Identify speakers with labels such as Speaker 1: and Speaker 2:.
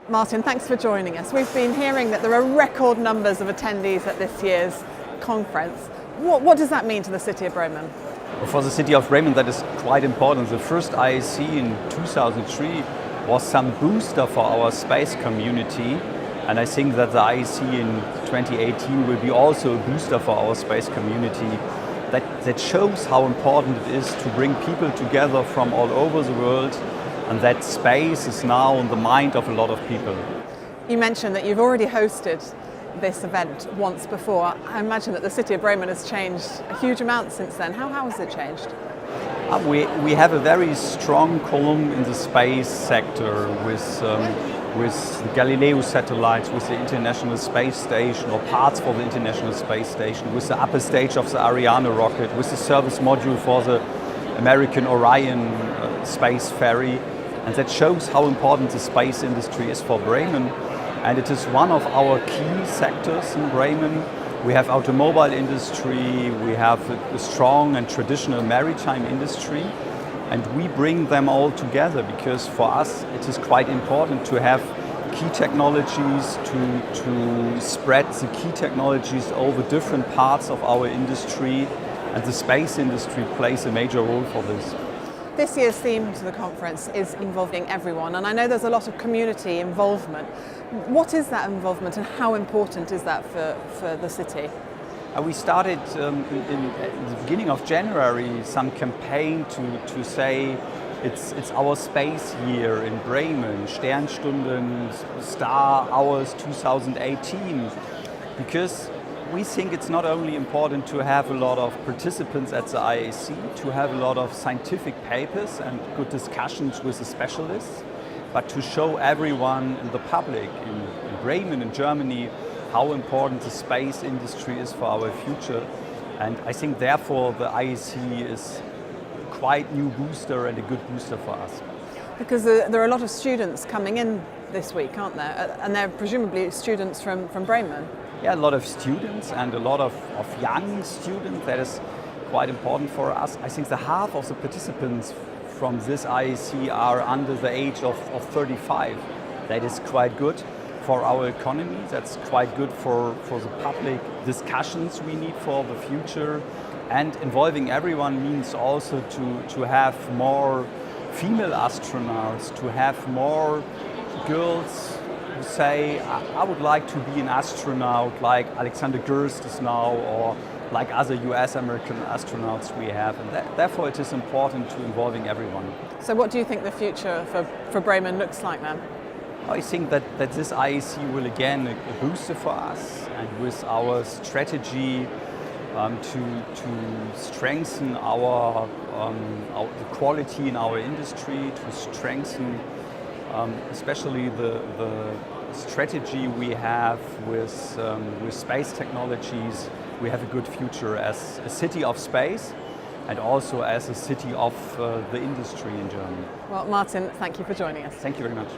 Speaker 1: Martin, thanks for joining us. We've been hearing that there are record numbers of attendees at this year's conference. What does that mean to the city of Bremen?
Speaker 2: Well, for the city of Bremen, that is quite important. The first IAC in 2003 was some booster for our space community. And I think that the IAC in 2018 will be also a booster for our space community. That shows how important it is to bring people together from all over the world, and that space is now in the mind of a lot of people.
Speaker 1: You mentioned that you've already hosted this event once before. I imagine that the city of Bremen has changed a huge amount since then. How has it changed?
Speaker 2: We have a very strong column in the space sector with the Galileo satellites, with the International Space Station, or parts for the International Space Station, with the upper stage of the Ariane rocket, with the service module for the American Orion space ferry. And that shows how important the space industry is for Bremen. And it is one of our key sectors in Bremen. We have automobile industry, we have a strong and traditional maritime industry. And we bring them all together because for us it is quite important to have key technologies, to spread the key technologies over different parts of our industry, and the space industry plays a major role for this.
Speaker 1: This year's theme to the conference is involving everyone, and I know there's a lot of community involvement. What is that involvement and how important is that for the city?
Speaker 2: We started in the beginning of January some campaign to say it's our space year in Bremen, Sternstunden, Star Hours 2018, because we think it's not only important to have a lot of participants at the IAC, to have a lot of scientific papers and good discussions with the specialists, but to show everyone in the public in Bremen, in Germany, how important the space industry is for our future. And I think therefore the IAC is a quite new booster and a good booster for us.
Speaker 1: Because there are a lot of students coming in this week, aren't there? And they're presumably students from Bremen.
Speaker 2: Yeah, a lot of students and a lot of young students. That is quite important for us. I think the half of the participants from this IAC are under the age of 35. That is quite good for our economy. That's quite good for the public discussions we need for the future. And involving everyone means also to have more female astronauts, to have more girls who say, I would like to be an astronaut like Alexander Gerst is now, or like other US American astronauts we have. And therefore it is important to involving everyone.
Speaker 1: So what do you think the future for Bremen looks like then?
Speaker 2: I think that this IAC will again a booster for us, and with our strategy to strengthen the quality in our industry, to strengthen especially the strategy we have with space technologies. We have a good future as a city of space and also as a city of the industry in Germany.
Speaker 1: Well, Martin, thank you for joining us.
Speaker 2: Thank you very much.